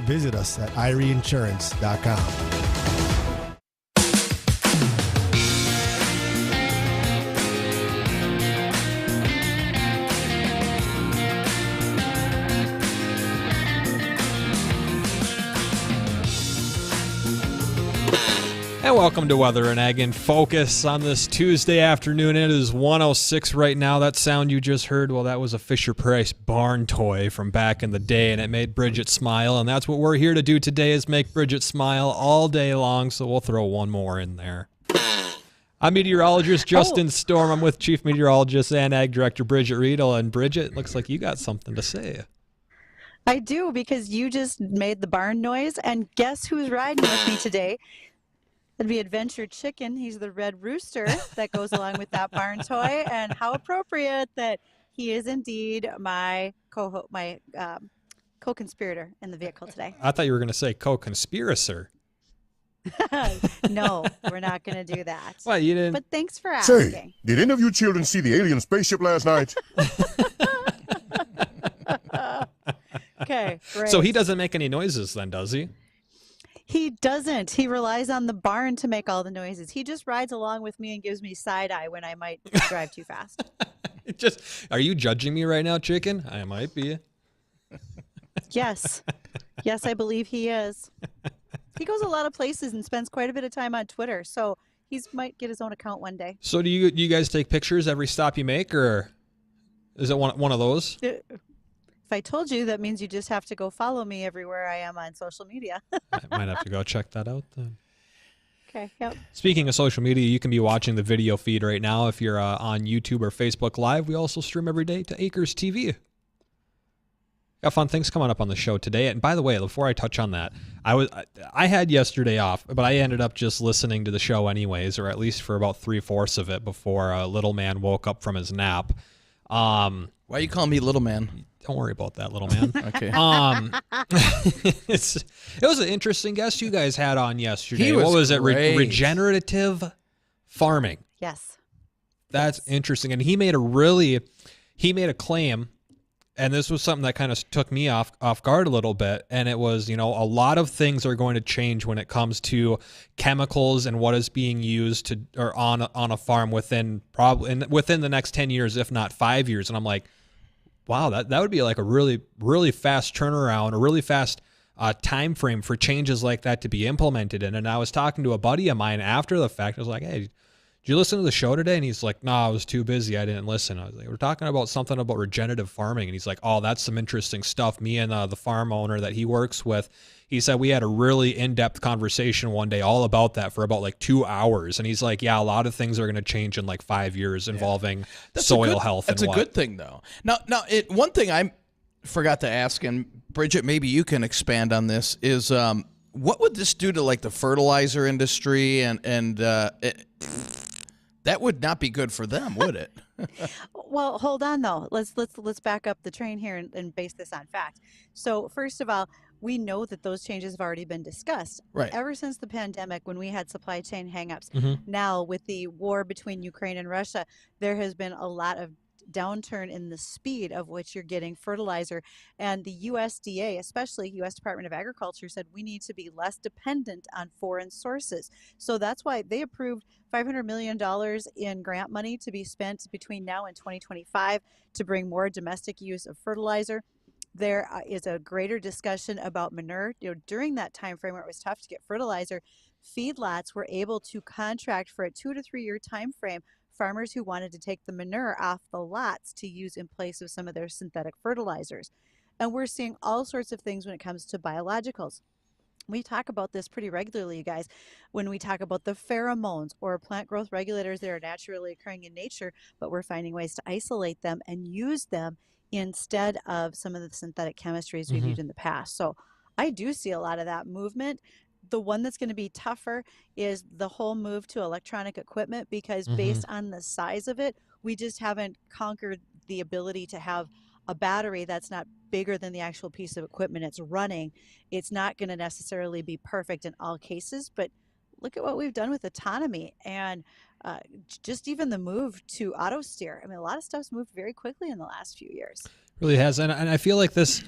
visit us at IRIinsurance.com. And welcome to Weather and Ag in Focus on this Tuesday afternoon. It is 1:06 right now. That sound you just heard, well, that was a Fisher-Price barn toy from back in the day, and it made Bridgette smile. And that's what we're here to do today, is make Bridgette smile all day long, so we'll throw one more in there. I'm meteorologist Justin Storm. I'm with Chief Meteorologist and Ag Director Bridgette Readel. And Bridgette, looks like you got something to say. I do, because you just made the barn noise, and guess who's riding with me today? It'd be Adventure Chicken. He's the red rooster that goes along with that barn toy, and how appropriate that he is indeed my co-conspirator in the vehicle today. I thought you were going to say co-conspirator. No, we're not going to do that. Well, you didn't. But thanks for asking. Say, did any of you children see the alien spaceship last night? Okay, great. So he doesn't make any noises then, does he? He doesn't. He relies on the barn to make all the noises. He just rides along with me and gives me side eye when I might drive too fast. Are you judging me right now, Chicken? I might be. Yes. Yes, I believe he is. He goes a lot of places and spends quite a bit of time on Twitter, so he might get his own account one day. So do you guys take pictures every stop you make, or is it one of those? If I told you, that means you just have to go follow me everywhere I am on social media. I might have to go check that out then. Okay, yep. Speaking of social media, you can be watching the video feed right now if you're on YouTube or Facebook Live. We also stream every day to Acres TV. Got fun things coming up on the show today. And by the way, before I touch on that, I had yesterday off, but I ended up just listening to the show anyways, or at least for about 3/4 of it before little man woke up from his nap. Why are you calling me little man? Don't worry about that, little man. Okay. It was an interesting guest you guys had on yesterday. What was it? great. Regenerative farming. Yes. That's interesting. And he made a claim, and this was something that kind of took me off guard a little bit. And it was, a lot of things are going to change when it comes to chemicals and what is being used on a farm within the next 10 years, if not 5 years. And I'm like, wow, that would be like a really, really fast turnaround, a really fast time frame for changes like that to be implemented in. And I was talking to a buddy of mine after the fact. I was like, hey, did you listen to the show today? And he's like, no, I was too busy. I didn't listen. I was like, we're talking about something about regenerative farming. And he's like, oh, that's some interesting stuff. Me and the farm owner that he works with, he said we had a really in-depth conversation one day all about that for about like 2 hours. And he's like, yeah, a lot of things are going to change in like 5 years involving soil health. That's a good thing, though. Now, one thing I forgot to ask, and Bridgette, maybe you can expand on this, is what would this do to like the fertilizer industry and that would not be good for them, would it? Well, hold on though. Let's back up the train here and base this on fact. So first of all, we know that those changes have already been discussed. Right. Ever since the pandemic, when we had supply chain hangups. Mm-hmm. Now with the war between Ukraine and Russia, there has been a lot of downturn in the speed of which you're getting fertilizer, and the USDA, especially U.S. Department of Agriculture, said we need to be less dependent on foreign sources. So that's why they approved $500 million in grant money to be spent between now and 2025 to bring more domestic use of fertilizer. There is a greater discussion about manure. During that time frame where it was tough to get fertilizer, feedlots were able to contract for a 2 to 3 year time frame farmers who wanted to take the manure off the lots to use in place of some of their synthetic fertilizers. And we're seeing all sorts of things when it comes to biologicals. We talk about this pretty regularly, you guys, when we talk about the pheromones or plant growth regulators that are naturally occurring in nature, but we're finding ways to isolate them and use them instead of some of the synthetic chemistries we've used in the past. So I do see a lot of that movement. The one that's going to be tougher is the whole move to electronic equipment, because based on the size of it, we just haven't conquered the ability to have a battery that's not bigger than the actual piece of equipment it's running. It's not going to necessarily be perfect in all cases, but look at what we've done with autonomy and just even the move to auto steer. I mean, a lot of stuff's moved very quickly in the last few years. Really has. And I feel like this,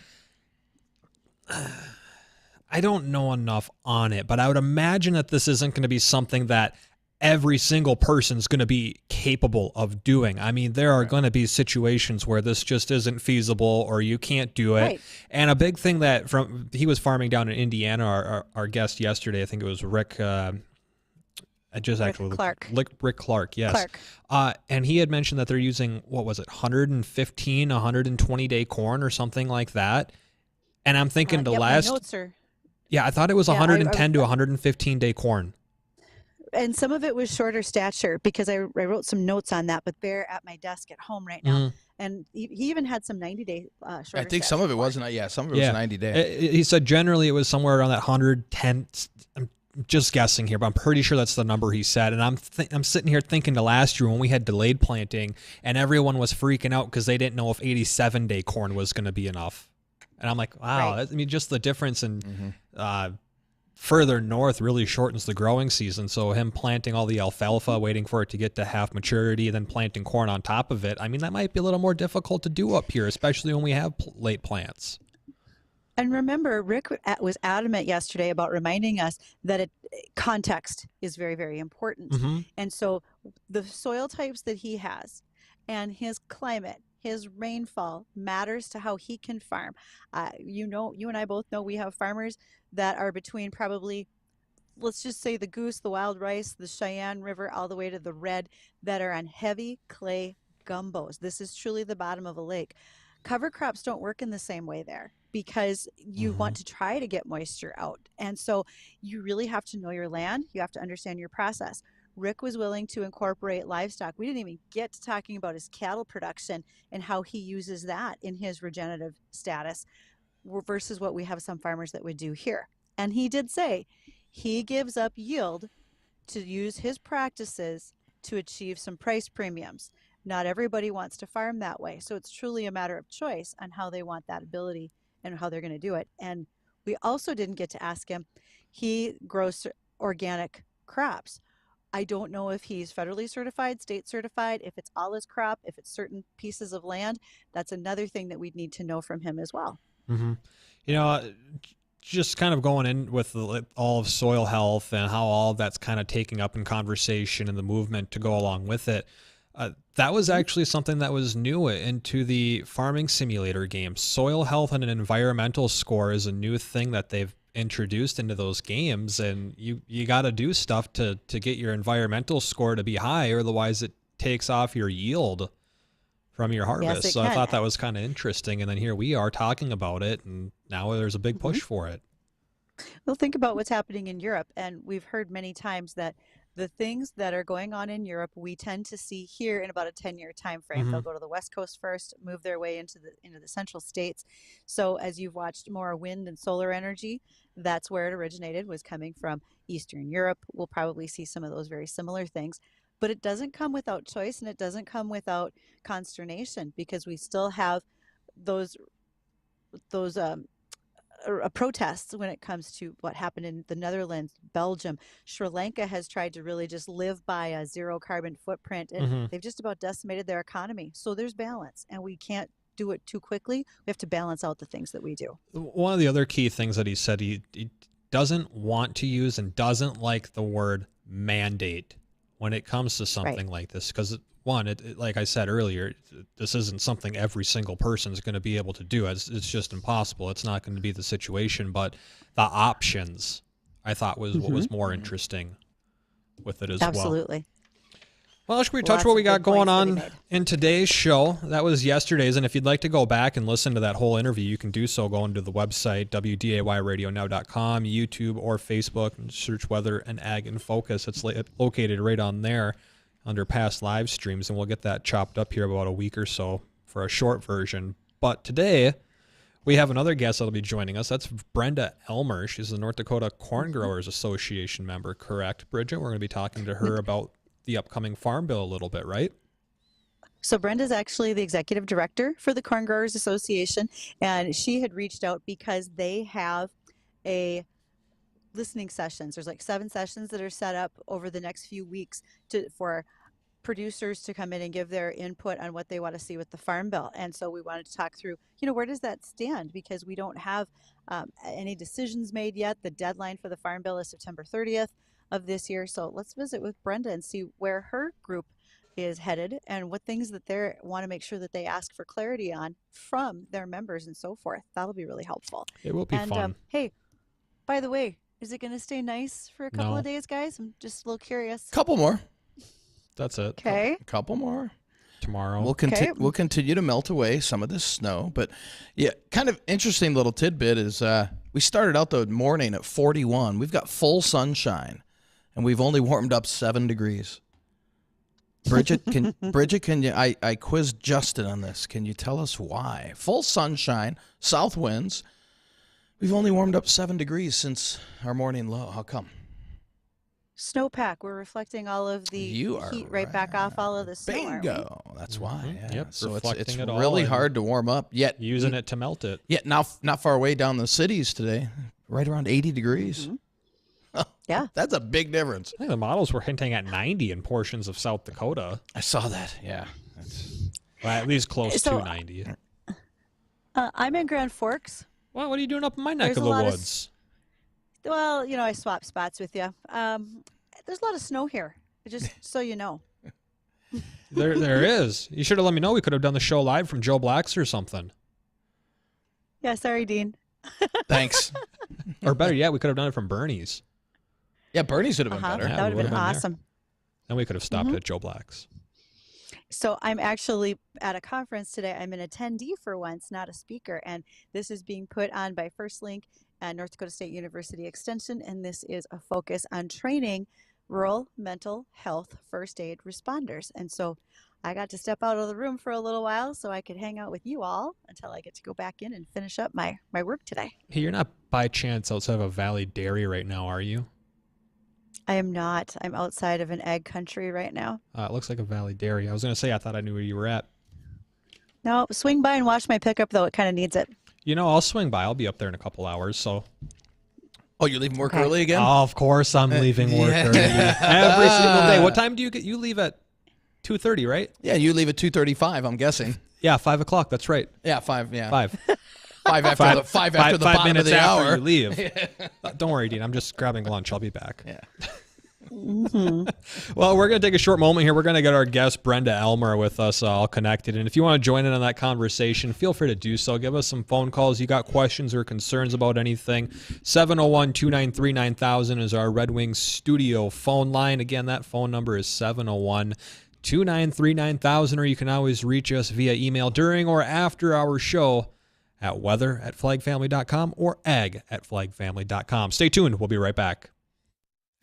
I don't know enough on it, but I would imagine that this isn't going to be something that every single person's going to be capable of doing. I mean, there are going to be situations where this just isn't feasible or you can't do it. Right. And a big thing that he was farming down in Indiana, our guest yesterday, I think it was Rick, Rick Clark, yes. And he had mentioned that they're using, 115, 120 day corn or something like that. And I'm thinking my notes are, I thought it was 110 to 115 day corn. and some of it was shorter stature because I wrote some notes on that, but they're at my desk at home right now. Mm-hmm. And he even had some 90-day shorter I think some of it wasn't. Some of it was 90 day. He said generally it was somewhere around that 110. I'm just guessing here, but I'm pretty sure that's the number he said. And I'm sitting here thinking to last year when we had delayed planting and everyone was freaking out because they didn't know if 87 day corn was going to be enough. And I'm like, wow, I mean, just the difference in further north really shortens the growing season. So him planting all the alfalfa, waiting for it to get to half maturity, then planting corn on top of it. I mean, that might be a little more difficult to do up here, especially when we have late plants. And remember, Rick was adamant yesterday about reminding us that context is very, very important. Mm-hmm. And so the soil types that he has and his climate, his rainfall matters to how he can farm. You and I both know we have farmers that are between probably, let's just say the Goose, the Wild Rice, the Cheyenne River, all the way to the Red, that are on heavy clay gumbos. This is truly the bottom of a lake. Cover crops don't work in the same way there because you want to try to get moisture out. And so you really have to know your land. You have to understand your process. Rick was willing to incorporate livestock. We didn't even get to talking about his cattle production and how he uses that in his regenerative status versus what we have some farmers that would do here. And he did say he gives up yield to use his practices to achieve some price premiums. Not everybody wants to farm that way. So it's truly a matter of choice on how they want that ability and how they're going to do it. And we also didn't get to ask him, he grows organic crops. I don't know if he's federally certified, state certified, if it's all his crop, if it's certain pieces of land. That's another thing that we'd need to know from him as well. Mm-hmm. You know, just kind of going in with all of soil health and how all of that's kind of taking up in conversation and the movement to go along with it. That was actually something that was new into the farming simulator game. Soil health and an environmental score is a new thing that they've introduced into those games, and you got to do stuff to get your environmental score to be high, or otherwise it takes off your yield from your harvest. Yes, so I thought that was kind of interesting, and then here we are talking about it, and now there's a big push for it. Well, think about what's happening in Europe, and we've heard many times that the things that are going on in Europe, we tend to see here in about a 10-year time frame. Mm-hmm. They'll go to the West Coast first, move their way into the central states. So as you've watched more wind and solar energy, that's where it originated, was coming from Eastern Europe. We'll probably see some of those very similar things. But it doesn't come without choice, and it doesn't come without consternation, because we still have those protests when it comes to what happened in the Netherlands, Belgium. Sri Lanka has tried to really just live by a zero carbon footprint, and they've just about decimated their economy. So there's balance, and we can't do it too quickly. We have to balance out the things that we do. One of the other key things that he said, he doesn't want to use and doesn't like the word mandate when it comes to something like this, because one, like I said earlier, this isn't something every single person is going to be able to do. It's just impossible. It's not going to be the situation. But the options, I thought, was what was more interesting with it as well. Absolutely. Well, should we touch what we got going on in today's show? That was yesterday's, and if you'd like to go back and listen to that whole interview, you can do so going to the website, WDAYradionow.com, YouTube, or Facebook, and search Weather and Ag in Focus. It's located right on there under past live streams, and we'll get that chopped up here about a week or so for a short version. But today, we have another guest that'll be joining us. That's Brenda Elmer. She's the North Dakota Corn Growers Association member, correct, Bridgette? We're going to be talking to her about the upcoming Farm Bill a little bit, right? So Brenda's actually the executive director for the Corn Growers Association, and she had reached out because they have a listening sessions. There's like 7 sessions that are set up over the next few weeks for producers to come in and give their input on what they want to see with the Farm Bill. And so we wanted to talk through, where does that stand? Because we don't have any decisions made yet. The deadline for the Farm Bill is September 30th of this year. So let's visit with Brenda and see where her group is headed and what things that they want to make sure that they ask for clarity on from their members and so forth. That'll be really helpful. It will be fun. Hey, by the way, is it going to stay nice for a couple No. of days, guys? I'm just a little curious. Couple more. That's it. Okay. A couple more. Tomorrow. We'll continue to melt away some of this snow. But yeah, kind of interesting little tidbit is we started out the morning at 41. We've got full sunshine, and we've only warmed up 7 degrees. Bridgette, can you? I quizzed Justin on this. Can you tell us why? Full sunshine, south winds. We've only warmed up 7 degrees since our morning low. How come? Snowpack. We're reflecting all of the heat right back off all of the snow. Bingo. That's why. Yeah. Yep, So it's reflecting it all really and hard to warm up. Yet using it to melt it. Yet now, not far away down the cities today, right around 80 degrees. Mm-hmm. Yeah. That's a big difference. I think the models were hinting at 90 in portions of South Dakota. I saw that. Yeah. Well, at least close So, to 90. I'm in Grand Forks. Well, what are you doing up in my neck There's of a the lot of woods? Well, I swap spots with you. There's a lot of snow here, just so you know. There is. You should have let me know. We could have done the show live from Joe Black's or something. Yeah, sorry, Dean. Thanks. Or better yet, we could have done it from Bernie's. Yeah, Bernie's would have been better. Yeah, That would we have been would've been there. awesome. Then we could have stopped at Joe Black's. So I'm actually at a conference today. I'm an attendee for once, not a speaker. And this is being put on by First Link and North Dakota State University Extension. And this is a focus on training rural mental health first aid responders. And so I got to step out of the room for a little while so I could hang out with you all until I get to go back in and finish up my work today. Hey, you're not by chance outside of a Valley Dairy right now, are you? I am not. I'm outside of an egg country right now. It looks like a Valley Dairy. I was going to say I thought I knew where you were at. No, swing by and watch my pickup, though. It kind of needs it. I'll swing by. I'll be up there in a couple hours, so. Oh, you're leaving work early again? Oh, of course I'm leaving work early. Every single day. What time do you get? You leave at 2:30, right? Yeah, you leave at 2:35, I'm guessing. Yeah, 5 o'clock. That's right. Yeah, 5. Yeah, 5. 5 after the 5 after the bottom of minutes the after hour. you leave. Don't worry, Dean. I'm just grabbing lunch. I'll be back. Yeah. Well, we're going to take a short moment here. We're going to get our guest, Brenda Elmer, with us all connected. And if you want to join in on that conversation, feel free to do so. Give us some phone calls. You got questions or concerns about anything. 701-293-9000 is our Red Wings studio phone line. Again, that phone number is 701-293-9000, or you can always reach us via email during or after our show at weather@flagfamily.com or ag@flagfamily.com. Stay tuned. We'll be right back.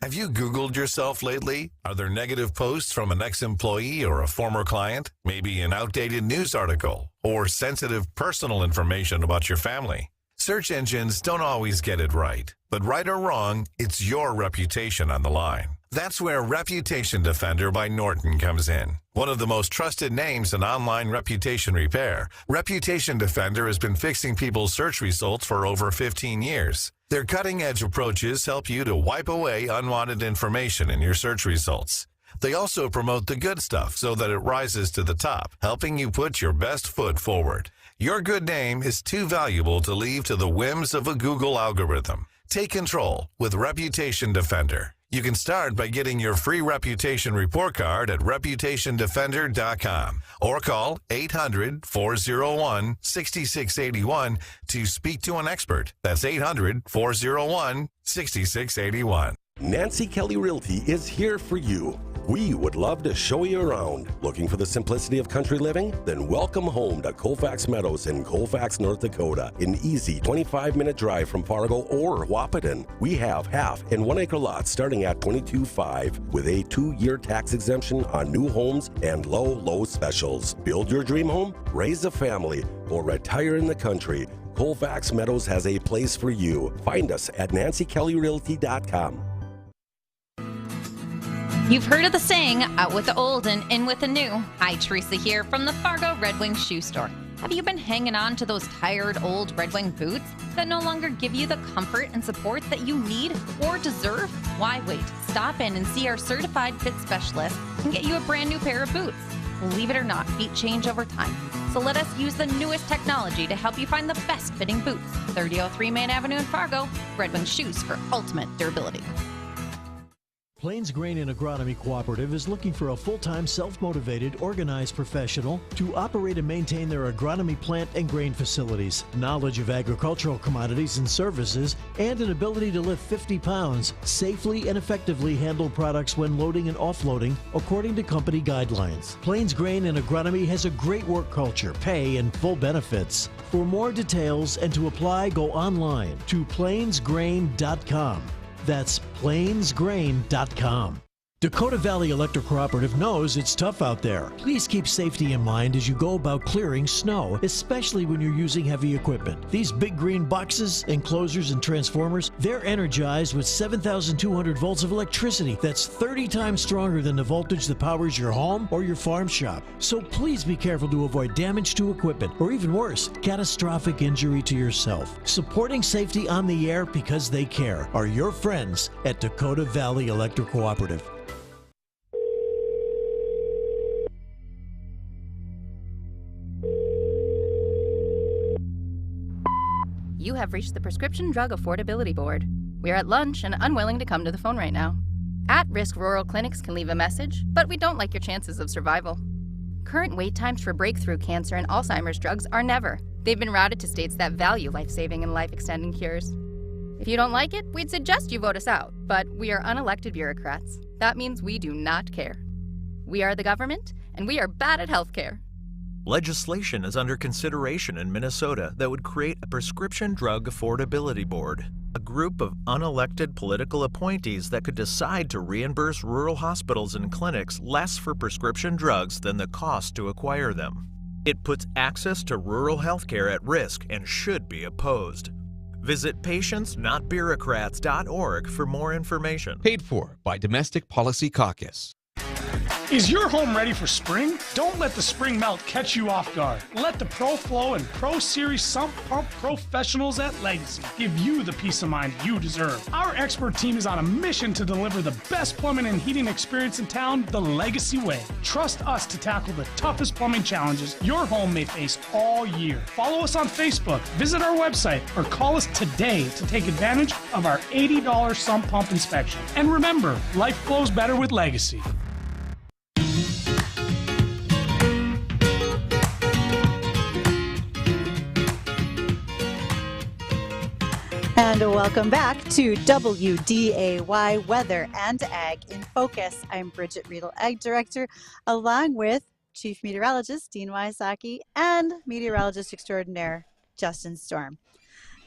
Have you Googled yourself lately? Are there negative posts from an ex-employee or a former client? Maybe an outdated news article or sensitive personal information about your family? Search engines don't always get it right, but right or wrong, it's your reputation on the line. That's where Reputation Defender by Norton comes in. One of the most trusted names in online reputation repair, Reputation Defender has been fixing people's search results for over 15 years. Their cutting-edge approaches help you to wipe away unwanted information in your search results. They also promote the good stuff so that it rises to the top, helping you put your best foot forward. Your good name is too valuable to leave to the whims of a Google algorithm. Take control with Reputation Defender. You can start by getting your free reputation report card at reputationdefender.com or call 800-401-6681 to speak to an expert. That's 800-401-6681. Nancy Kelly Realty is here for you. We would love to show you around. Looking for the simplicity of country living? Then welcome home to Colfax Meadows in Colfax, North Dakota. An easy 25-minute drive from Fargo or Wahpeton. We have half and 1 acre lots starting at $22,500 with a 2-year tax exemption on new homes and low specials. Build your dream home, raise a family, or retire in the country. Colfax Meadows has a place for you. Find us at nancykellyrealty.com. You've heard of the saying, out with the old and in with the new. Hi, Teresa here from the Fargo Red Wing Shoe Store. Have you been hanging on to those tired old Red Wing boots that no longer give you the comfort and support that you need or deserve? Why wait? Stop in and see our certified fit specialist and get you a brand new pair of boots. Believe it or not, feet change over time. So let us use the newest technology to help you find the best fitting boots. 3003 Main Avenue in Fargo, Red Wing Shoes for ultimate durability. Plains Grain and Agronomy Cooperative is looking for a full-time, self-motivated, organized professional to operate and maintain their agronomy plant and grain facilities, knowledge of agricultural commodities and services, and an ability to lift 50 pounds, safely and effectively handle products when loading and offloading according to company guidelines. Plains Grain and Agronomy has a great work culture, pay, and full benefits. For more details and to apply, go online to plainsgrain.com. That's plainsgrain.com. Dakota Valley Electric Cooperative knows it's tough out there. Please keep safety in mind as you go about clearing snow, especially when you're using heavy equipment. These big green boxes, enclosures, and transformers, they're energized with 7,200 volts of electricity. That's 30 times stronger than the voltage that powers your home or your farm shop. So please be careful to avoid damage to equipment, or even worse, catastrophic injury to yourself. Supporting safety on the air because they care are your friends at Dakota Valley Electric Cooperative. You have reached the Prescription Drug Affordability Board. We are at lunch and unwilling to come to the phone right now. At-risk rural clinics can leave a message, but we don't like your chances of survival. Current wait times for breakthrough cancer and Alzheimer's drugs are never. They've been routed to states that value life-saving and life-extending cures. If you don't like it, we'd suggest you vote us out, but we are unelected bureaucrats. That means we do not care. We are the government, and we are bad at healthcare. Legislation is under consideration in Minnesota that would create a Prescription Drug Affordability Board, a group of unelected political appointees that could decide to reimburse rural hospitals and clinics less for prescription drugs than the cost to acquire them. It puts access to rural healthcare at risk and should be opposed. Visit patientsnotbureaucrats.org for more information. Paid for by Domestic Policy Caucus. Is your home ready for spring? Don't let the spring melt catch you off guard. Let the ProFlow and Pro Series sump pump professionals at Legacy give you the peace of mind you deserve. Our expert team is on a mission to deliver the best plumbing and heating experience in town the Legacy way. Trust us to tackle the toughest plumbing challenges your home may face all year. Follow us on Facebook, visit our website, or call us today to take advantage of our $80 sump pump inspection. And remember, life flows better with Legacy. And welcome back to WDAY Weather and Ag in Focus. I'm Bridgette, Readel Ag Director, along with Chief Meteorologist Dean Wysocki and Meteorologist Extraordinaire Justin Storm.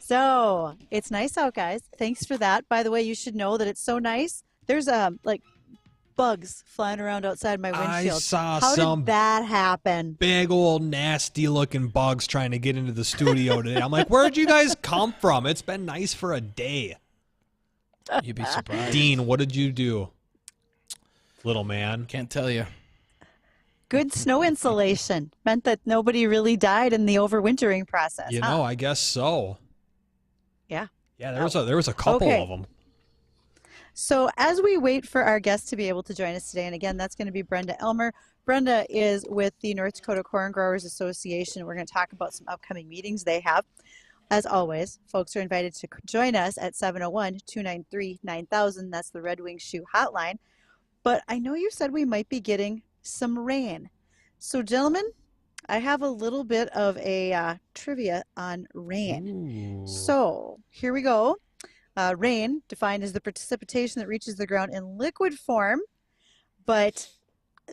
So it's nice out, guys. Thanks for that. By the way, you should know that it's so nice. There's bugs flying around outside my windshield. I saw How some did that happen? big old nasty looking bugs trying to get into the studio today. I'm like, where'd you guys come from? It's been nice for a day. You'd be surprised. Dean, what did you do? Little man. Can't tell you. Good snow insulation meant that nobody really died in the overwintering process. You know, I guess so. Yeah. Yeah, there was a couple of them. So as we wait for our guest to be able to join us today, and again, that's going to be Brenda Elmer. Brenda is with the North Dakota Corn Growers Association. We're going to talk about some upcoming meetings they have. As always, folks are invited to join us at 701-293-9000. That's the Red Wing Shoe hotline. But I know you said we might be getting some rain. So, gentlemen, I have a little bit of a trivia on rain. Ooh. So here we go. Rain, defined as the precipitation that reaches the ground in liquid form, but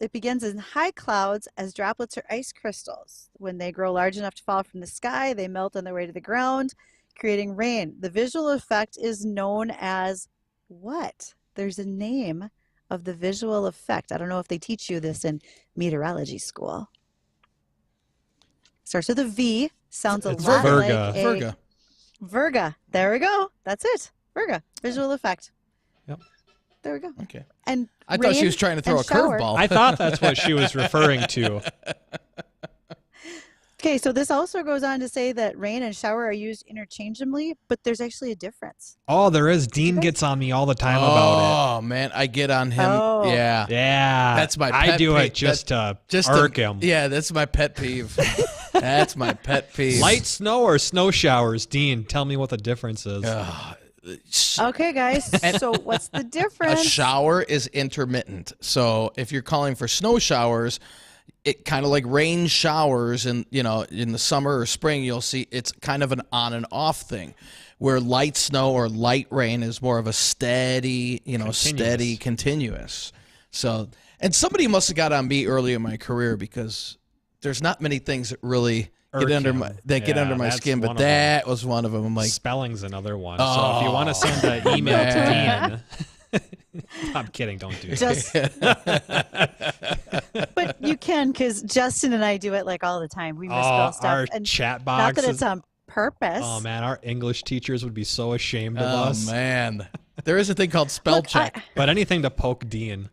it begins in high clouds as droplets or ice crystals. When they grow large enough to fall from the sky, they melt on their way to the ground, creating rain. The visual effect is known as what? There's a name of the visual effect. I don't know if they teach you this in meteorology school. Starts with a V, sounds a lot like a... Virga. There we go. That's it. Virga. Visual effect. Yep. There we go. Okay. And I thought she was trying to throw a curveball. I thought that's what she was referring to. Okay, so this also goes on to say that rain and shower are used interchangeably, but there's actually a difference. Oh, there is. Dean gets on me all the time about it. Oh, man, I get on him. Oh. Yeah. Yeah. That's my pet I do peeve. it just to irk him. Yeah, that's my pet peeve. That's my pet peeve. Light snow or snow showers? Dean, tell me what the difference is. Okay, guys. So what's the A difference? shower is intermittent. So if you're calling for snow showers, it kind of like rain showers, and in the summer or spring, you'll see it's kind of an on and off thing, where light snow or light rain is more of a steady, continuous. So, and somebody must have got on me early in my career, because there's not many things that really get under my skin, but that was one of them. I'm like, spelling's another one. So if you want to send an email to Dean, I'm kidding. Don't do that. But you can, because Justin and I do it like all the time. We misspell stuff. Our and chat box. Not that it's on purpose. Oh man, our English teachers would be so ashamed of us. Oh man, there is a thing called spell check. But anything to poke Dean.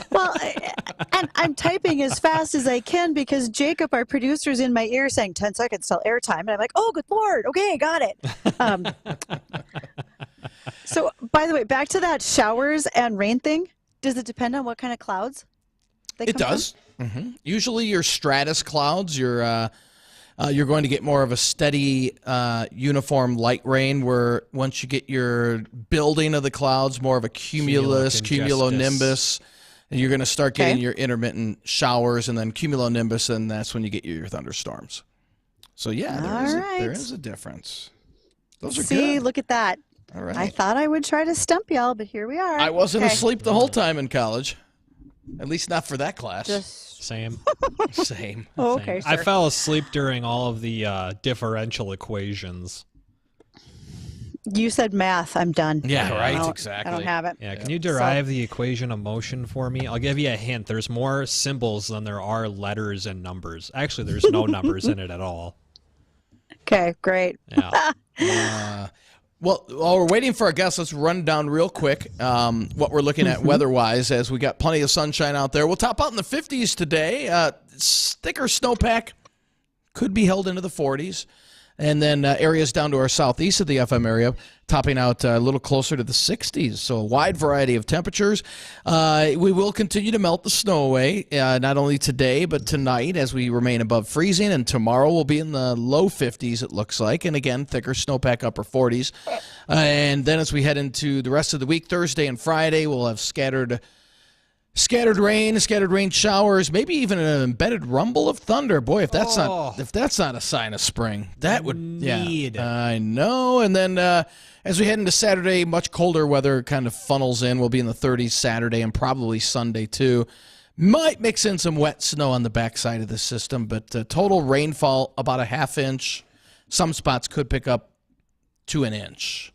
Well, and I'm typing as fast as I can because Jacob, our producer, is in my ear saying 10 seconds till airtime. And I'm like, oh, good Lord. Okay, got it. So, by the way, back to that showers and rain thing. Does it depend on what kind of clouds they come It does. Mm-hmm. Usually your stratus clouds, you're going to get more of a steady, uniform light rain, where once you get your building of the clouds, more of a cumulonimbus, and you're going to start getting your intermittent showers, and then cumulonimbus, and that's when you get your thunderstorms. So, yeah, there is a difference. Those are good. See, look at that. All right. I thought I would try to stump y'all, but here we are. I wasn't asleep the whole time in college. At least not for that class. Same. Same. Oh, okay, I sure. fell asleep during all of the differential equations. You said math. I'm done. Yeah, right. Exactly. I don't have it. Yeah, can you derive the equation of motion for me? I'll give you a hint. There's more symbols than there are letters and numbers. Actually, there's no numbers in it at all. Okay, great. Yeah. Well, while we're waiting for our guests, let's run down real quick what we're looking at weather-wise, as we got plenty of sunshine out there. We'll top out in the 50s today. Thicker snowpack could be held into the 40s. And then areas down to our southeast of the FM area, topping out a little closer to the 60s. So a wide variety of temperatures. We will continue to melt the snow away, not only today, but tonight, as we remain above freezing. And tomorrow we'll be in the low 50s, it looks like. And again, thicker snowpack, upper 40s. And then as we head into the rest of the week, Thursday and Friday, we'll have scattered rain showers, maybe even an embedded rumble of thunder. Boy, if that's not a sign of spring, that would I know. And then as we head into Saturday, much colder weather kind of funnels in. We'll be in the 30s Saturday and probably Sunday too. Might mix in some wet snow on the backside of the system, but total rainfall about a half inch. Some spots could pick up to an inch,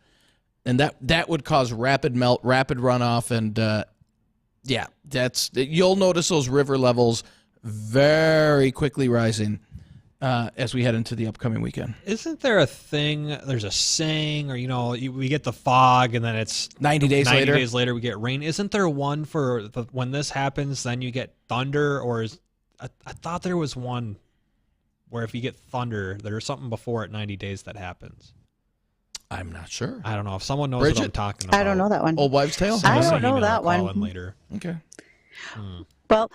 and that would cause rapid melt, rapid runoff, and yeah, you'll notice those river levels very quickly rising as we head into the upcoming weekend. Isn't there a thing, there's a saying, or, we get the fog and then it's 90 days later. 90 days later we get rain. Isn't there one for when this happens, then you get thunder? Or I thought there was one where if you get thunder, there's something before it 90 days that happens. I'm not sure. I don't know. If someone knows Bridgette? what I'm talking about. I don't know that one. Old Wives' Tale? I don't know that one. Later. Okay. Well,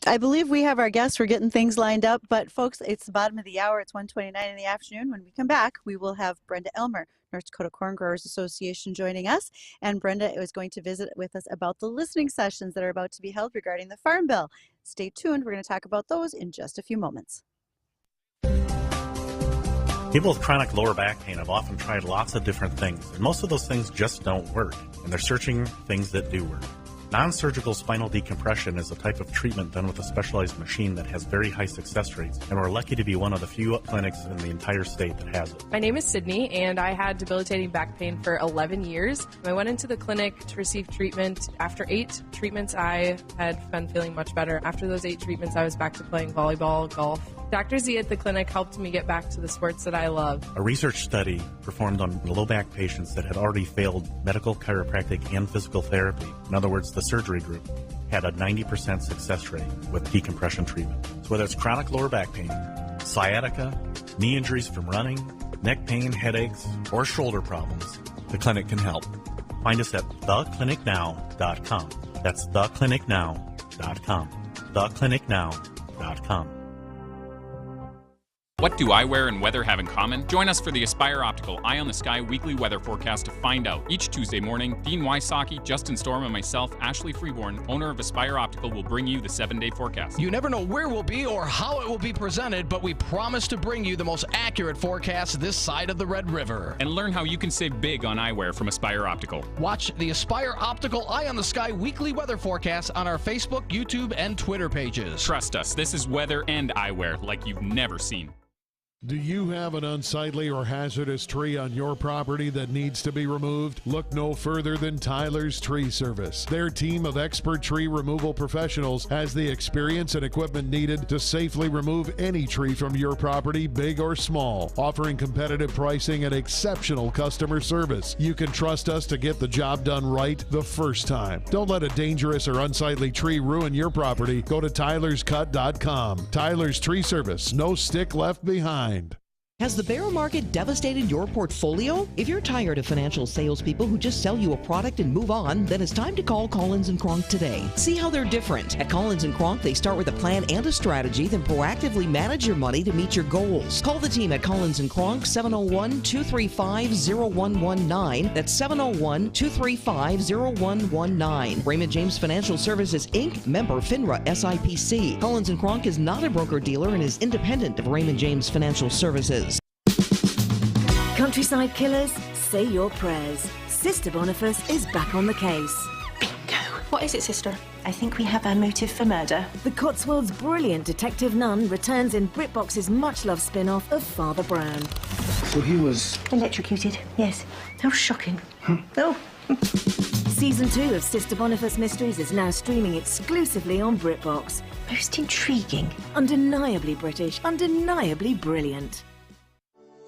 I believe we have our guests. We're getting things lined up. But, folks, it's the bottom of the hour. It's 1:29 in the afternoon. When we come back, we will have Brenda Elmer, North Dakota Corn Growers Association, joining us. And Brenda is going to visit with us about the listening sessions that are about to be held regarding the Farm Bill. Stay tuned. We're going to talk about those in just a few moments. People with chronic lower back pain have often tried lots of different things, and most of those things just don't work, and they're searching things that do work. Non-surgical spinal decompression is a type of treatment done with a specialized machine that has very high success rates, and we're lucky to be one of the few clinics in the entire state that has it. My name is Sydney, and I had debilitating back pain for 11 years. I went into the clinic to receive treatment. After 8 treatments, I had been feeling much better. After those 8 treatments, I was back to playing volleyball, golf. Dr. Z at the clinic helped me get back to the sports that I love. A research study performed on low back patients that had already failed medical, chiropractic, and physical therapy, in other words, the surgery group, had a 90% success rate with decompression treatment. So whether it's chronic lower back pain, Sciatica, knee injuries from running, neck pain, headaches, or shoulder problems, the clinic can help. Find us at theclinicnow.com. That's theclinicnow.com. theclinicnow.com. What do eyewear and weather have in common? Join us for the Aspire Optical Eye on the Sky weekly weather forecast to find out. Each Tuesday morning, Dean Wysocki, Justin Storm, and myself, Ashley Freeborn, owner of Aspire Optical, will bring you the 7-day forecast. You never know where we'll be or how it will be presented, but we promise to bring you the most accurate forecast this side of the Red River. And learn how you can save big on eyewear from Aspire Optical. Watch the Aspire Optical Eye on the Sky weekly weather forecast on our Facebook, YouTube, and Twitter pages. Trust us, this is weather and eyewear like you've never seen. Do you have an unsightly or hazardous tree on your property that needs to be removed? Look no further than Tyler's Tree Service. Their team of expert tree removal professionals has the experience and equipment needed to safely remove any tree from your property, big or small, offering competitive pricing and exceptional customer service. You can trust us to get the job done right the first time. Don't let a dangerous or unsightly tree ruin your property. Go to tylerscut.com. Tyler's Tree Service. No stick left behind. Has the bear market devastated your portfolio? If you're tired of financial salespeople who just sell you a product and move on, then it's time to call Collins & Kronk today. See how they're different. At Collins & Kronk, they start with a plan and a strategy, then proactively manage your money to meet your goals. Call the team at Collins & Kronk, 701-235-0119. That's 701-235-0119. Raymond James Financial Services, Inc., member FINRA SIPC. Collins & Kronk is not a broker-dealer and is independent of Raymond James Financial Services. Countryside Killers, say your prayers. Sister Boniface is back on the case. Bingo. What is it, sister? I think we have a motive for murder. The Cotswolds' brilliant Detective Nunn returns in BritBox's much-loved spin-off of Father Brown. So he was... electrocuted, yes. How shocking. Oh. Season 2 of Sister Boniface Mysteries is now streaming exclusively on BritBox. Most intriguing. Undeniably British, undeniably brilliant.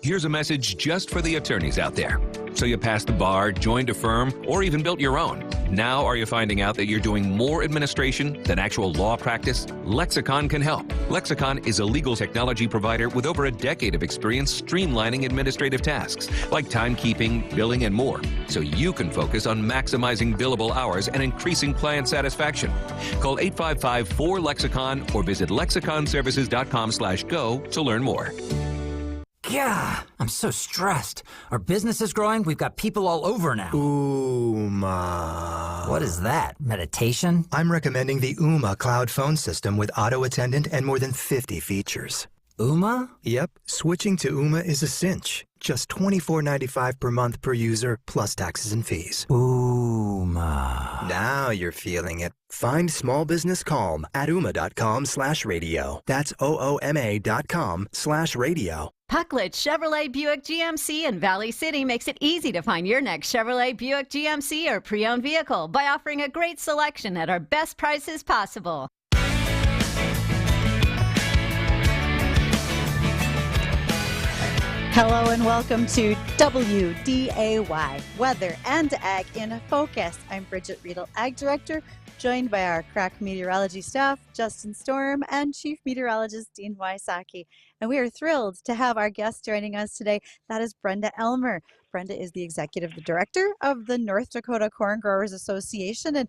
Here's a message just for the attorneys out there. So you passed the bar, joined a firm, or even built your own. Now are you finding out that you're doing more administration than actual law practice? Lexicon can help. Lexicon is a legal technology provider with over a decade of experience streamlining administrative tasks like timekeeping, billing, and more, so you can focus on maximizing billable hours and increasing client satisfaction. Call 855-4LEXICON or visit lexiconservices.com/go to learn more. Yeah, I'm so stressed. Our business is growing. We've got people all over now. Ooma. What is that? Meditation? I'm recommending the Ooma cloud phone system with auto attendant and more than 50 features. Ooma? Yep. Switching to Ooma is a cinch. Just $24.95 per month per user, plus taxes and fees. Ooma. Now you're feeling it. Find small business calm at ooma.com/radio. That's OOMA.com/radio. Pucklet Chevrolet Buick GMC in Valley City makes it easy to find your next Chevrolet Buick GMC or pre-owned vehicle by offering a great selection at our best prices possible. Hello and welcome to WDAY, Weather and Ag in Focus. I'm Bridgette, Readel, Ag Director, joined by our crack meteorology staff, Justin Storm, and Chief Meteorologist, Dean Wysocki. And we are thrilled to have our guest joining us today. That is Brenda Elmer. Brenda is the Executive Director of the North Dakota Corn Growers Association. And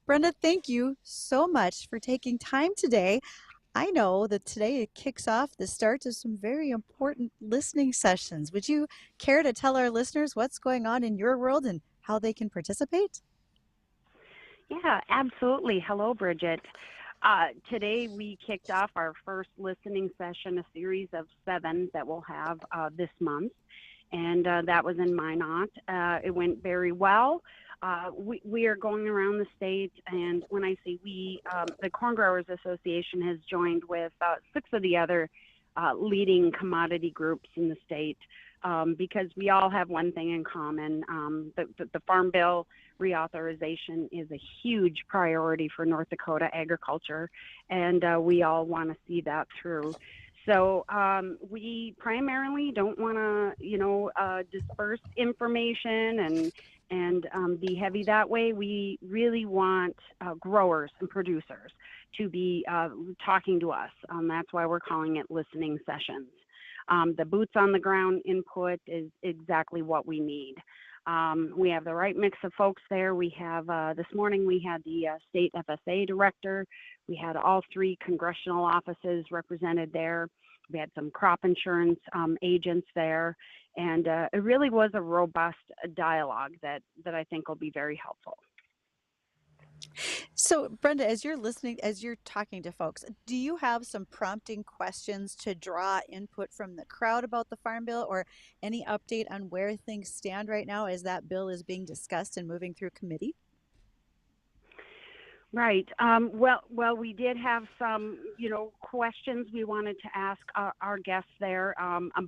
Brenda, thank you so much for taking time today. I know that today it kicks off the start of some very important listening sessions. Would you care to tell our listeners what's going on in your world and how they can participate? Yeah, absolutely. Hello, Bridgette. Today we kicked off our first listening session, a series of 7 that we'll have this month, and that was in Minot. It went very well. We are going around the state, and when I say we, the Corn Growers Association has joined with 6 of the other leading commodity groups in the state because we all have one thing in common. The Farm Bill reauthorization is a huge priority for North Dakota agriculture, and we all want to see that through. So we primarily don't want to, disperse information and be heavy that way. We really want growers and producers to be talking to us. That's why we're calling it listening sessions. The boots on the ground input is exactly what we need. We have the right mix of folks there. We have, this morning we had the state FSA director. We had all 3 congressional offices represented there. We had some crop insurance agents there. And it really was a robust dialogue that I think will be very helpful. So, Brenda, as you're listening, as you're talking to folks, do you have some prompting questions to draw input from the crowd about the Farm Bill, or any update on where things stand right now as that bill is being discussed and moving through committee? Right. Well, we did have some, questions we wanted to ask our guests there,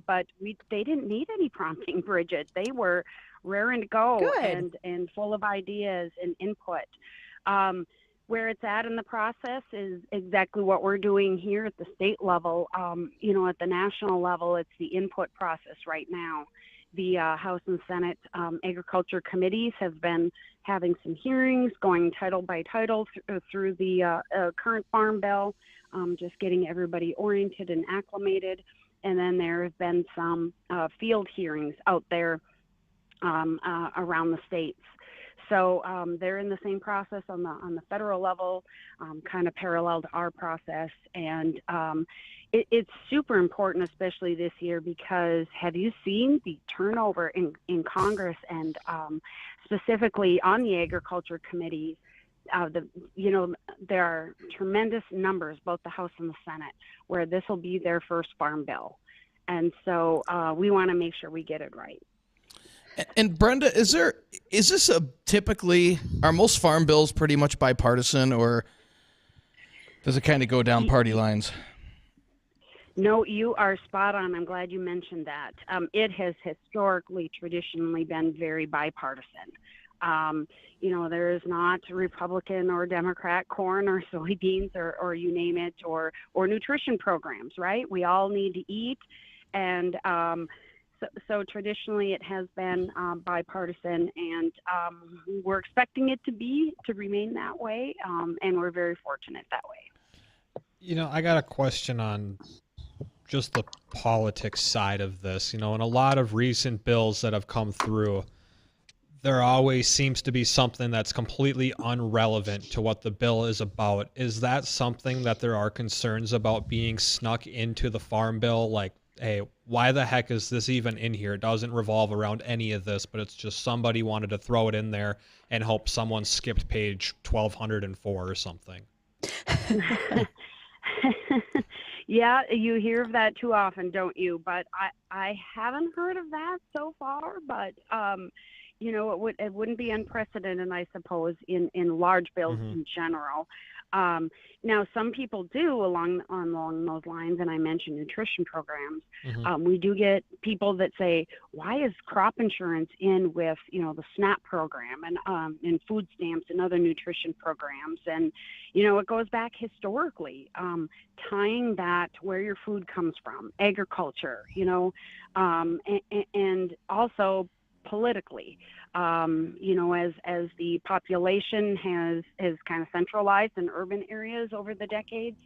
but they didn't need any prompting, Bridgette. They were raring to go and full of ideas and input. Where it's at in the process is exactly what we're doing here at the state level. At the national level, it's the input process right now. The House and Senate agriculture committees have been having some hearings, going title by title through the current Farm Bill, just getting everybody oriented and acclimated. And then there have been some field hearings out there around the states. So they're in the same process on the federal level, kind of parallel to our process. And it's super important, especially this year, because have you seen the turnover in Congress and specifically on the agriculture committees? There are tremendous numbers, both the House and the Senate, where this will be their first Farm Bill. And so we want to make sure we get it right. And Brenda, is this typically, are most farm bills pretty much bipartisan, or does it kind of go down party lines? No, you are spot on. I'm glad you mentioned that. It has historically, traditionally been very bipartisan. There is not Republican or Democrat corn or soybeans or you name it, or nutrition programs, right? We all need to eat, and So traditionally it has been bipartisan, and we're expecting it to remain that way, and we're very fortunate that way. I got a question on just the politics side of this. In a lot of recent bills that have come through, there always seems to be something that's completely irrelevant to what the bill is about. Is that something that there are concerns about being snuck into the Farm Bill? Like, hey, why the heck is this even in here? It doesn't revolve around any of this, but it's just somebody wanted to throw it in there and hope someone skipped page 1204 or something. Yeah, you hear of that too often, don't you? But I haven't heard of that so far, but it wouldn't be unprecedented, I suppose, in large bills in general. Now, some people do along those lines, and I mentioned nutrition programs. We do get people that say, why is crop insurance in with, the SNAP program and food stamps and other nutrition programs? And, it goes back historically, tying that where your food comes from, agriculture, and also politically. As the population has kind of centralized in urban areas over the decades,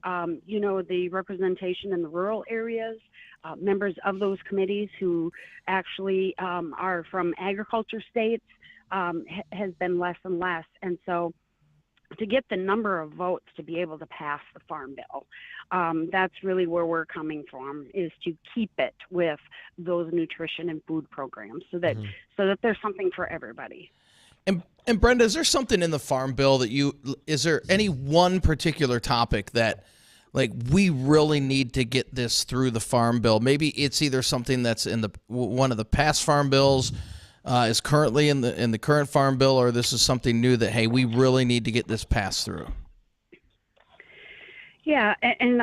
the representation in the rural areas, members of those committees who actually are from agriculture states has been less and less. And so to get the number of votes to be able to pass the Farm Bill, that's really where we're coming from, is to keep it with those nutrition and food programs so that there's something for everybody. And Brenda, is there something in the Farm Bill is there any one particular topic that, like, we really need to get this through the Farm Bill? Maybe it's either something that's in one of the past Farm Bills, is currently in the current Farm Bill, or this is something new that, hey, we really need to get this passed through? Yeah, and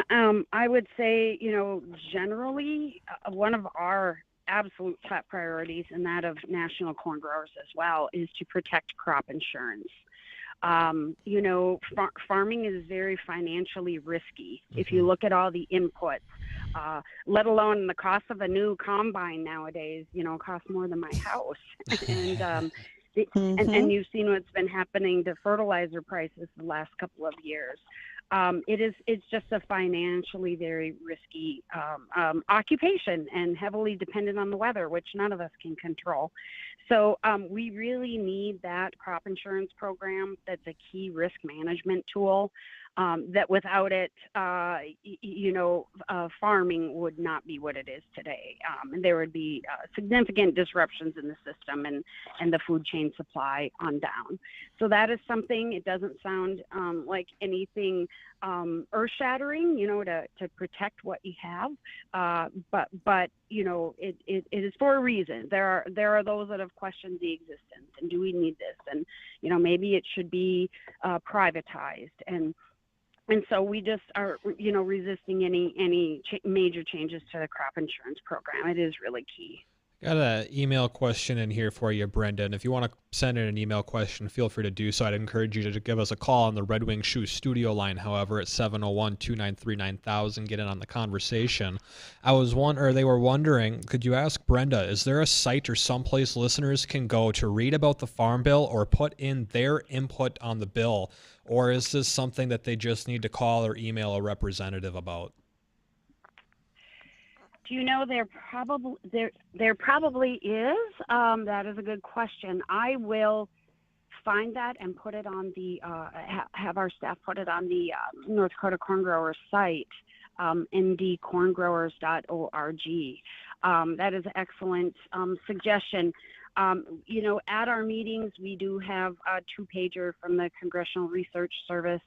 I would say, generally, one of our absolute top priorities, and that of national corn growers as well, is to protect crop insurance. Farming is very financially risky. If you look at all the inputs, let alone the cost of a new combine nowadays, costs more than my house. And, And you've seen what's been happening to fertilizer prices the last couple of years. It's just a financially very risky occupation and heavily dependent on the weather, which none of us can control. So we really need that crop insurance program. That's a key risk management tool. That without it, farming would not be what it is today. And there would be significant disruptions in the system and the food chain supply on down. So that is something. It doesn't sound like anything earth-shattering, to protect what you have. But it is for a reason. There are those that have questioned the existence and do we need this? And maybe it should be privatized. And so we just are, resisting any major changes to the crop insurance program. It is really key. Got an email question in here for you, Brenda. And if you want to send in an email question, feel free to do so. I'd encourage you to give us a call on the Red Wing Shoes studio line, however, at 701-293-9000. Get in on the conversation. They were wondering, could you ask Brenda, is there a site or someplace listeners can go to read about the Farm Bill or put in their input on the bill? Or is this something that they just need to call or email a representative about? Do you know there probably is? That is a good question. I will find that and put it on the have our staff put it on the North Dakota Corn Growers site, ndcorngrowers.org. That is an excellent suggestion. At our meetings, we do have a 2-pager from the Congressional Research Service,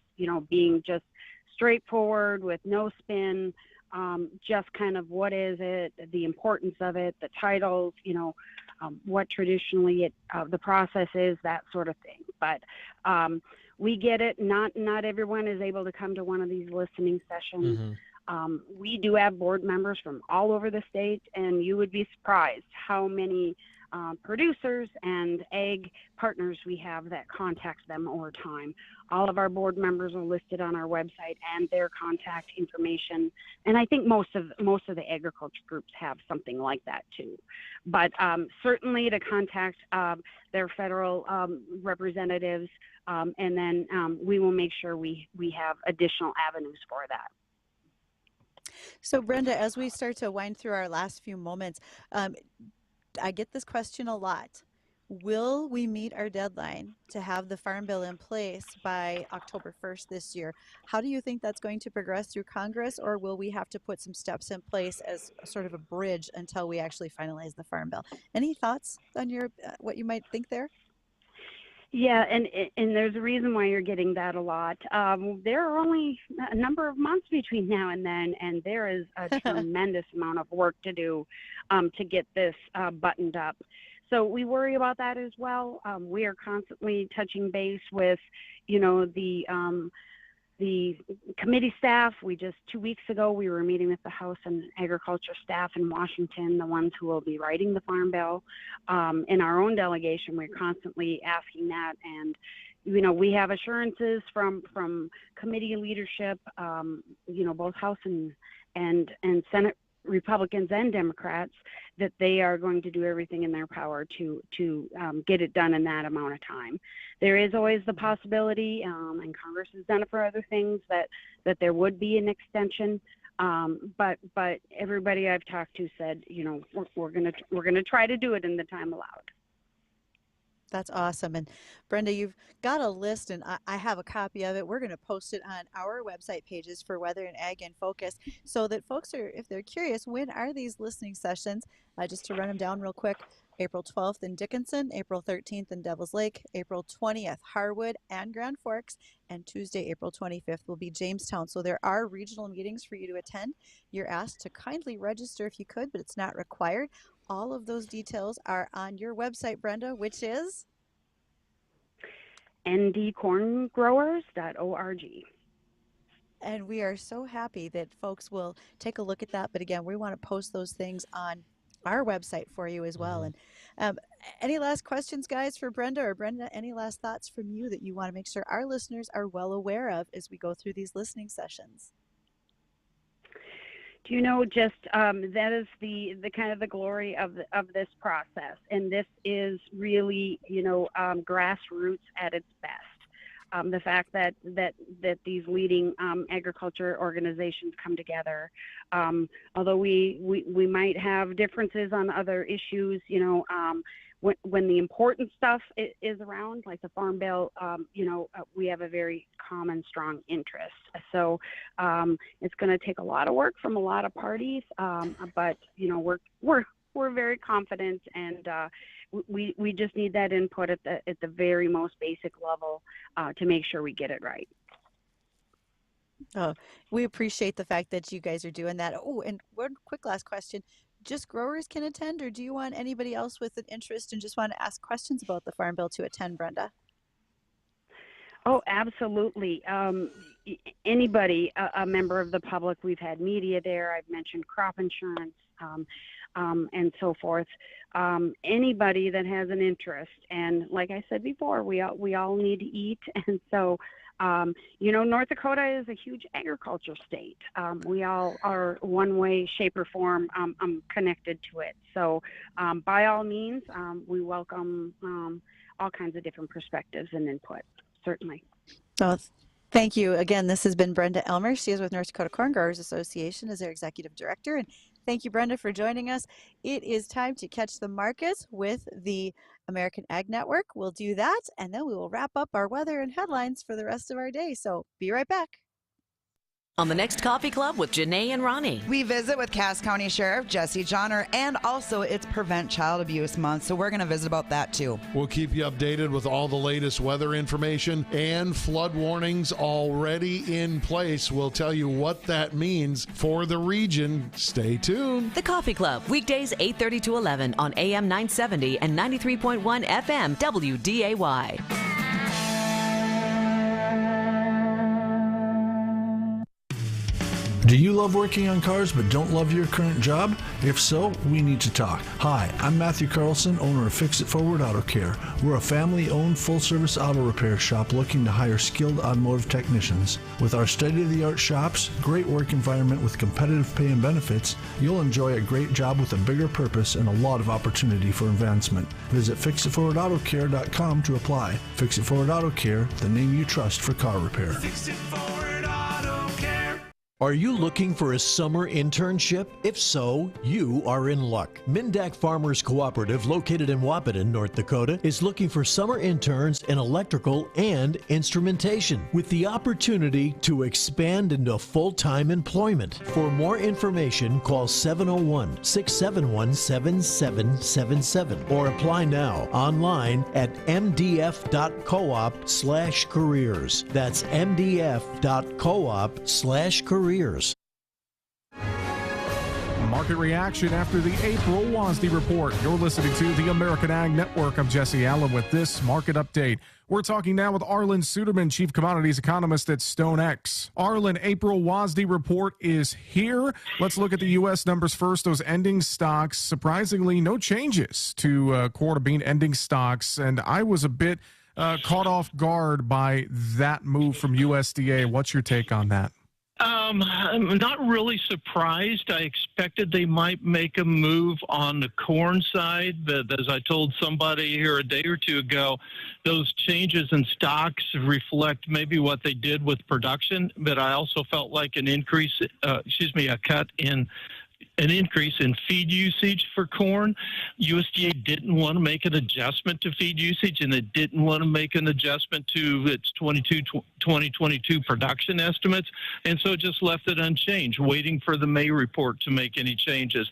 being just straightforward with no spin, just kind of what is it, the importance of it, the titles, what traditionally the process is, that sort of thing. But we get it. Not everyone is able to come to one of these listening sessions. We do have board members from all over the state, and you would be surprised how many producers and ag partners we have that contact them over time. All of our board members are listed on our website and their contact information. And I think most of the agriculture groups have something like that too. But certainly to contact their federal representatives, and then we will make sure we have additional avenues for that. So Brenda, as we start to wind through our last few moments, I get this question a lot. Will we meet our deadline to have the Farm Bill in place by October 1st this year? How do you think that's going to progress through Congress, or will we have to put some steps in place as sort of a bridge until we actually finalize the Farm Bill? Any thoughts on what you might think there? Yeah, and there's a reason why you're getting that a lot. There are only a number of months between now and then, and there is a tremendous amount of work to do to get this buttoned up. So we worry about that as well. We are constantly touching base with, the committee staff. 2 weeks ago, we were meeting with the House and Agriculture staff in Washington, the ones who will be writing the Farm Bill. In our own delegation, we're constantly asking that. And, we have assurances from committee leadership, both House and Senate Republicans and Democrats, that they are going to do everything in their power to get it done in that amount of time. There is always the possibility, and Congress has done it for other things, that there would be an extension. But everybody I've talked to said, we're gonna try to do it in the time allowed. That's awesome. And Brenda, you've got a list, and I have a copy of it. We're going to post it on our website pages for Weather and Ag in Focus, so that folks if they're curious, when are these listening sessions? Just to run them down real quick: April 12th in Dickinson, April 13th in Devils Lake, April 20th, Harwood and Grand Forks, and Tuesday, April 25th will be Jamestown. So there are regional meetings for you to attend. You're asked to kindly register if you could, but it's not required. All of those details are on your website, Brenda, which is ndcorngrowers.org. And we are so happy that folks will take a look at that. But again, we want to post those things on our website for you as well. And any last questions, guys, for Brenda? Or Brenda, any last thoughts from you that you want to make sure our listeners are well aware of as we go through these listening sessions? Do you know, just that is the kind of the glory of this process, and this is really, grassroots at its best. The fact that these leading agriculture organizations come together, although we might have differences on other issues, when the important stuff is around, like the Farm Bill, we have a very common, strong interest. So it's going to take a lot of work from a lot of parties, but we're very confident, and we just need that input at the very most basic level to make sure we get it right. Oh, we appreciate the fact that you guys are doing that. Oh, and one quick last question. Just growers can attend, or do you want anybody else with an interest and just want to ask questions about the Farm Bill to attend, Brenda? Oh, absolutely. Anybody, a member of the public, we've had media there. I've mentioned crop insurance and so forth. Anybody that has an interest. And like I said before, we all need to eat. And so, North Dakota is a huge agriculture state. We all are one way, shape, or form connected to it. So by all means, we welcome all kinds of different perspectives and input, certainly. So thank you. Again, this has been Brenda Elmer. She is with North Dakota Corn Growers Association as their executive director. And thank you, Brenda, for joining us. It is time to catch the markets with the American Ag Network. We'll do that, and then we will wrap up our weather and headlines for the rest of our day. So be right back. On the next Coffee Club with Janae and Ronnie. We visit with Cass County Sheriff Jesse Johnner, and also it's Prevent Child Abuse Month, so we're going to visit about that too. We'll keep you updated with all the latest weather information and flood warnings already in place. We'll tell you what that means for the region. Stay tuned. The Coffee Club, weekdays 8:30 to 11 on AM 970 and 93.1 FM WDAY. Do you love working on cars but don't love your current job? If so, we need to talk. Hi, I'm Matthew Carlson, owner of Fix It Forward Auto Care. We're a family-owned full-service auto repair shop looking to hire skilled automotive technicians. With our state-of-the-art shops, great work environment with competitive pay and benefits, you'll enjoy a great job with a bigger purpose and a lot of opportunity for advancement. Visit FixItForwardAutoCare.com to apply. Fix It Forward Auto Care, the name you trust for car repair. Fix It Forward Auto Care. Are you looking for a summer internship? If so, you are in luck. Mindak Farmers Cooperative, located in Wahpeton, North Dakota, is looking for summer interns in electrical and instrumentation with the opportunity to expand into full-time employment. For more information, call 701-671-7777 or apply now online at mdf.coop/careers. That's mdf.coop/careers. Market reaction after the April WASDE report. You're listening to the American Ag Network. I'm Jesse Allen with this market update. We're talking now with Arlen Suderman, Chief Commodities Economist at StoneX. Arlen, April WASDE report is here. Let's look at the U.S. numbers first. Those ending stocks, surprisingly, no changes to quarter bean ending stocks. And I was a bit caught off guard by that move from USDA. What's your take on that? I'm not really surprised. I expected they might make a move on the corn side, but as I told somebody here a day or two ago, those changes in stocks reflect maybe what they did with production, but I also felt like an increase, a increase in feed usage for corn. USDA didn't want to make an adjustment to feed usage, and it didn't want to make an adjustment to its 2022 production estimates, and so just left it unchanged, waiting for the May report to make any changes.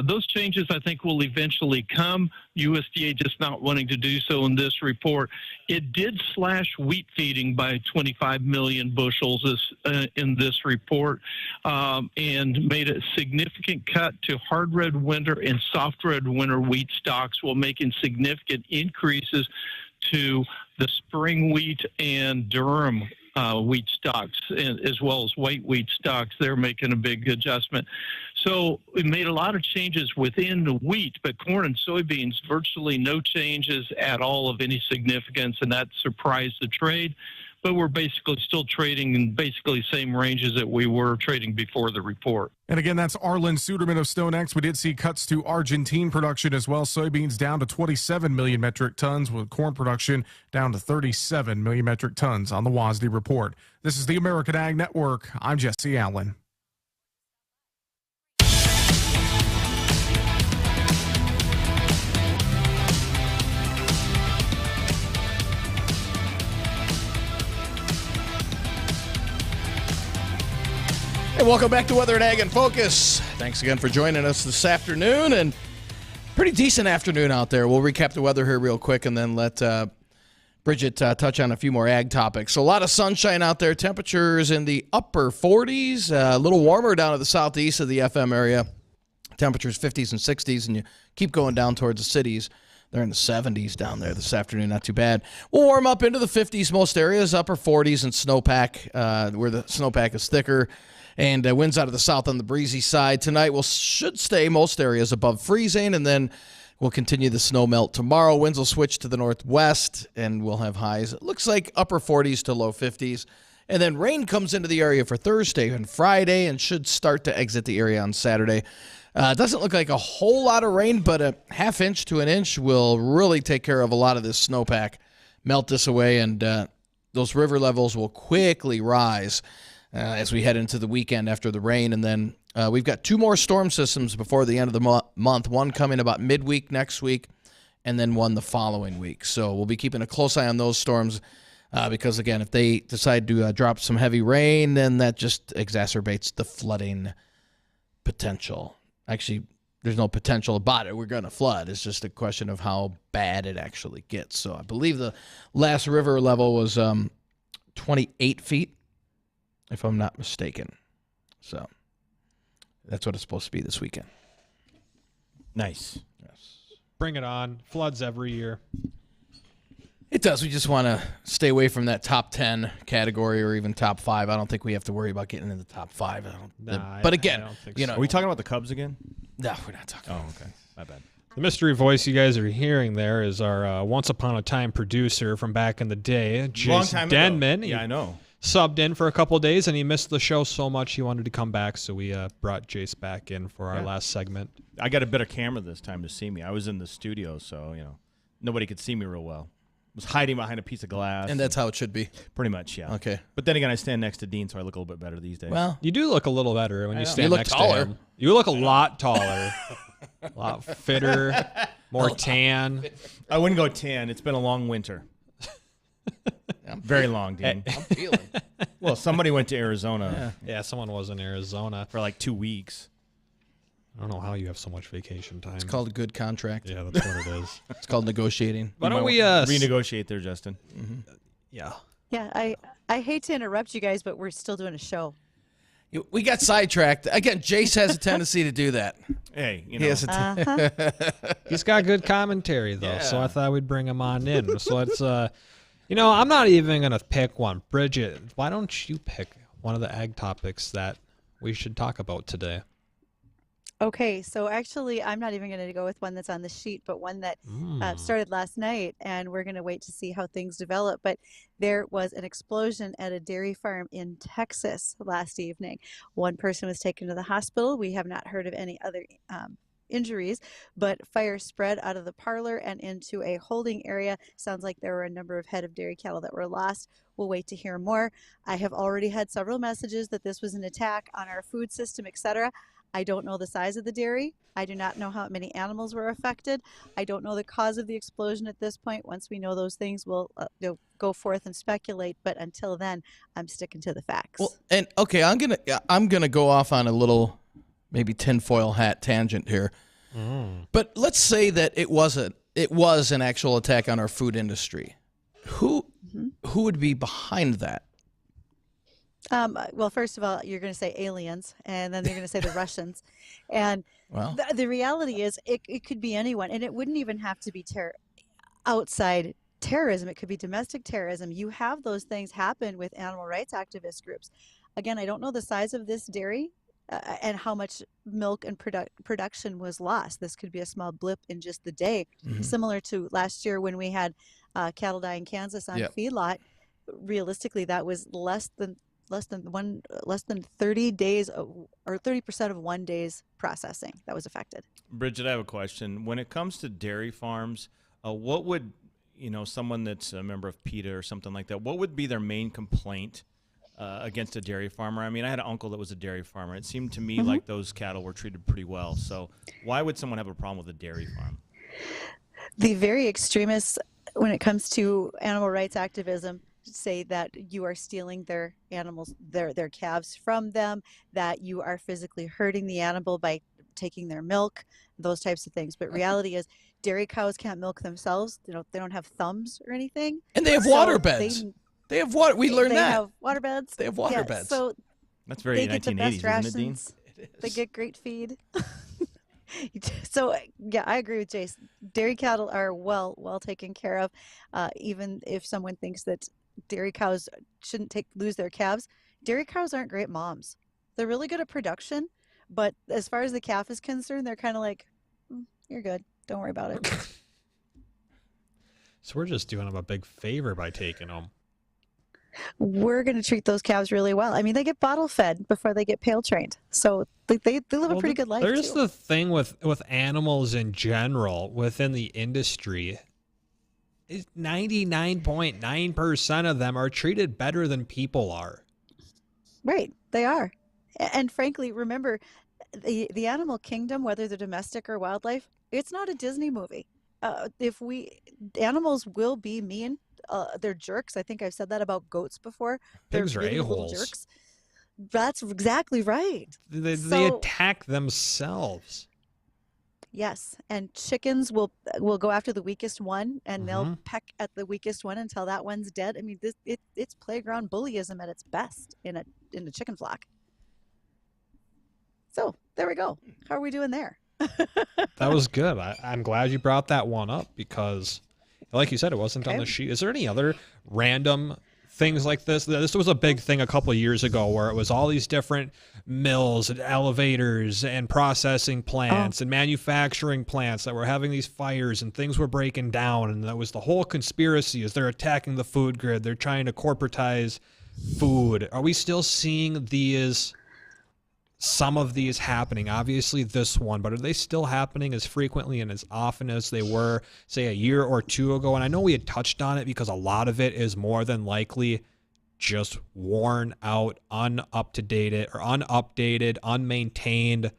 Those changes, I think, will eventually come. USDA just not wanting to do so in this report. It did slash wheat feeding by 25 million bushels in this report, and made a significant cut to hard red winter and soft red winter wheat stocks, while making significant increases to the spring wheat and durum wheat stocks, as well as white wheat stocks. They're making a big adjustment. So we made a lot of changes within the wheat, but corn and soybeans, virtually no changes at all of any significance, and that surprised the trade. but we're basically still trading in basically same ranges that we were trading before the report. And again, that's Arlen Suderman of StoneX. We did see cuts to Argentine production as well. Soybeans down to 27 million metric tons, with corn production down to 37 million metric tons on the WDAY report. This is the American Ag Network. I'm Jesse Allen. Hey, welcome back to Weather and Ag in Focus. Thanks again for joining us this afternoon, and pretty decent afternoon out there. We'll recap the weather here real quick and then let Bridgette touch on a few more ag topics. So a lot of sunshine out there. Temperatures in the upper 40s, a little warmer down to the southeast of the FM area. Temperatures 50s and 60s, and you keep going down towards the cities. They're in the 70s down there this afternoon, not too bad. We'll warm up into the 50s most areas, upper 40s and snowpack, where the snowpack is thicker. And winds out of the south on the breezy side. Tonight should stay most areas above freezing, and then we'll continue the snow melt tomorrow. Winds will switch to the northwest, and we'll have highs. It looks like upper 40s to low 50s. And then rain comes into the area for Thursday and Friday and should start to exit the area on Saturday. It doesn't look like a whole lot of rain, but a half inch to an inch will really take care of a lot of this snowpack, melt this away, and those river levels will quickly rise as we head into the weekend after the rain. And then we've got two more storm systems before the end of the month, one coming about midweek next week and then one the following week. So we'll be keeping a close eye on those storms because, again, if they decide to drop some heavy rain, then that just exacerbates the flooding potential. Actually, there's no potential about it. We're going to flood. It's just a question of how bad it actually gets. So I believe the last river level was 28 feet. If I'm not mistaken. So that's what it's supposed to be this weekend. Nice. Yes. Bring it on. Floods every year. It does. We just want to stay away from that top 10 category or even top 5. I don't think we have to worry about getting in the top 5. But again, I don't think so. Are we talking about the Cubs again? No, we're not talking about okay. My bad. The mystery voice you guys are hearing there is our once upon a time producer from back in the day, Jason Denman. Yeah, I know. Subbed in for a couple of days, and he missed the show so much he wanted to come back, so we brought Jace back in for our last segment. I got a better camera this time to see me. I was in the studio, so nobody could see me real well. I was hiding behind a piece of glass. And that's how it should be. Pretty much, yeah. Okay. But then again, I stand next to Dean, so I look a little bit better these days. Well, you do look a little better when you stand look next taller. to him. You look a lot taller. A lot fitter, more tan. I wouldn't go tan. It's been a long winter. Very long, Dean. I'm feeling. Well, somebody went to Arizona. Yeah, someone was in Arizona for like 2 weeks. I don't know how you have so much vacation time. It's called a good contract. Yeah, that's what it is. It's called negotiating. Why don't we renegotiate there, Justin? Mm-hmm. Yeah. Yeah, I hate to interrupt you guys, but we're still doing a show. We got sidetracked. Again, Jace has a tendency to do that. Hey, He has a He's got good commentary, though, so I thought we'd bring him on in. So let's, I'm not even going to pick one. Bridgette, why don't you pick one of the ag topics that we should talk about today? Okay, so actually, I'm not even going to go with one that's on the sheet, but one that started last night, and we're going to wait to see how things develop. But there was an explosion at a dairy farm in Texas last evening. One person was taken to the hospital. We have not heard of any other injuries, but fire spread out of the parlor and into a holding area. Sounds like there were a number of head of dairy cattle that were lost. We'll wait to hear more. I have already had several messages that this was an attack on our food system, etc. I don't know the size of the dairy. I do not know how many animals were affected. I don't know the cause of the explosion at this point. Once we know those things, we'll go forth and speculate. But until then, I'm sticking to the facts. Well, and okay, I'm gonna go off on a little maybe tinfoil hat tangent here. But let's say that it was an actual attack on our food industry. Who would be behind that? Well, first of all, you're going to say aliens, and then you're going to say the Russians. And the reality is it could be anyone, and it wouldn't even have to be outside terrorism. It could be domestic terrorism. You have those things happen with animal rights activist groups. Again, I don't know the size of this dairy and how much milk and production was lost. This could be a small blip in just the day, similar to last year when we had cattle die in Kansas on feedlot. realistically, that was less than 30 days or 30% of 1 day's processing that was affected. Bridgette, I have a question. When it comes to dairy farms, what would, someone that's a member of PETA or something like that, what would be their main complaint against a dairy farmer? I mean, I had an uncle that was a dairy farmer. It seemed to me like those cattle were treated pretty well. So why would someone have a problem with a dairy farm? The very extremists, when it comes to animal rights activism, say that you are stealing their animals, their calves from them, that you are physically hurting the animal by taking their milk, those types of things. But reality is, dairy cows can't milk themselves. They don't have thumbs or anything. And they have water beds. They have water. We learned that. They have water beds. They have water beds. So that's very 1980s, isn't it, Dean? They get great feed. So yeah, I agree with Jace. Dairy cattle are well taken care of. Even if someone thinks that dairy cows shouldn't lose their calves, dairy cows aren't great moms. They're really good at production, but as far as the calf is concerned, they're kind of like, you're good. Don't worry about it. So we're just doing them a big favor by taking them. We're going to treat those calves really well. I mean, they get bottle fed before they get pail trained. So they live a pretty good life. There's too. the thing with animals in general within the industry. 99.9% of them are treated better than people are. Right. They are. And frankly, remember, the animal kingdom, whether they're domestic or wildlife, it's not a Disney movie. Animals will be mean. They're jerks. I think I've said that about goats before. Pigs they're are really little a-holes. jerks. That's exactly right. They attack themselves. Yes, and chickens will go after the weakest one, and they'll peck at the weakest one until that one's dead. I mean, it's playground bullyism at its best in a chicken flock. So there we go. How are we doing there? That was good. I'm glad you brought that one up because, like you said, it wasn't on the sheet. Is there any other random things like this? This was a big thing a couple of years ago where it was all these different mills and elevators and processing plants and manufacturing plants that were having these fires and things were breaking down. And that was the whole conspiracy is they're attacking the food grid. They're trying to corporatize food. Are we still seeing some of these happening? Obviously this one, but are they still happening as frequently and as often as they were, say, a year or two ago? And I know we had touched on it because a lot of it is more than likely just worn out, unupdated, unmaintained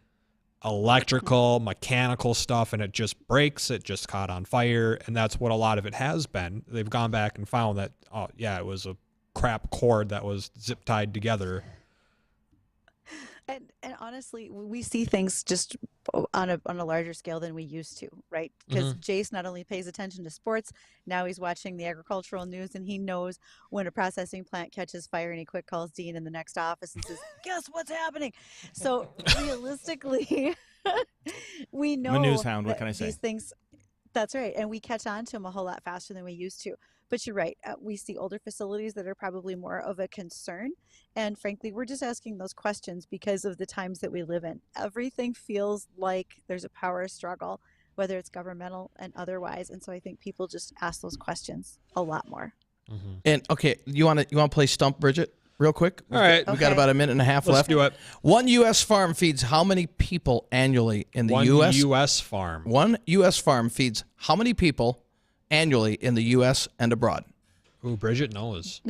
electrical, mechanical stuff, and it just breaks, it just caught on fire, and that's what a lot of it has been. They've gone back and found that, it was a crap cord that was zip tied together. And honestly, we see things just on a larger scale than we used to, right? Because Jace not only pays attention to sports, now he's watching the agricultural news, and he knows when a processing plant catches fire, and he quick calls Dean in the next office and says, "Guess what's happening?" So realistically, we know I'm a news hound. What can I say? These things. That's right, and we catch on to them a whole lot faster than we used to. But you're right. We see older facilities that are probably more of a concern. And frankly, we're just asking those questions because of the times that we live in. Everything feels like there's a power struggle, whether it's governmental and otherwise. And so I think people just ask those questions a lot more. And okay, you want to play Stump Bridgette real quick? All right. We got about a minute and a half left. Let's do it. One U.S. farm feeds how many people annually in the U.S.? One U.S. farm. One U.S. farm feeds how many people annually in the U.S. and abroad? Ooh, Bridgette knows.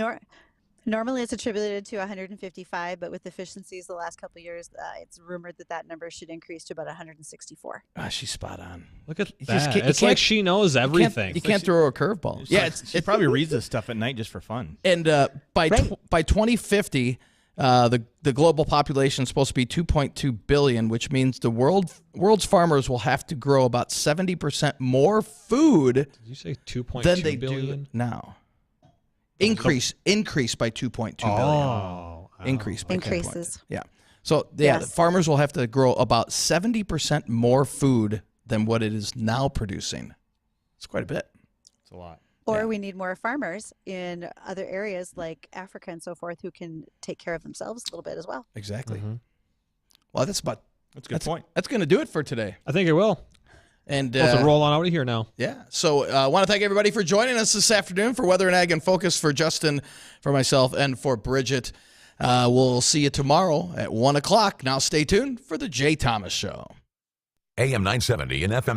Normally it's attributed to 155, but with efficiencies the last couple of years, it's rumored that number should increase to about 164. She's spot on. Look at that. It's like she knows everything. You can't throw her a curveball. She probably reads this stuff at night just for fun. And by 2050, the global population is supposed to be 2.2 billion, which means the world's farmers will have to grow about 70% more food. Did you say 2.2 than they billion? do now. Increase by 2.2 billion. Increase by Increases. Yeah. So the farmers will have to grow about 70% more food than what it is now producing. It's quite a bit. It's a lot. Or we need more farmers in other areas like Africa and so forth who can take care of themselves a little bit as well. Exactly. Well, that's a good point. That's That's going to do it for today. I think it will. And let's roll on out of here now. Yeah. So I want to thank everybody for joining us this afternoon for Weather and Ag in Focus, for Justin, for myself, and for Bridgette. We'll see you tomorrow at 1 o'clock. Now stay tuned for the Jay Thomas Show. AM 970 and FM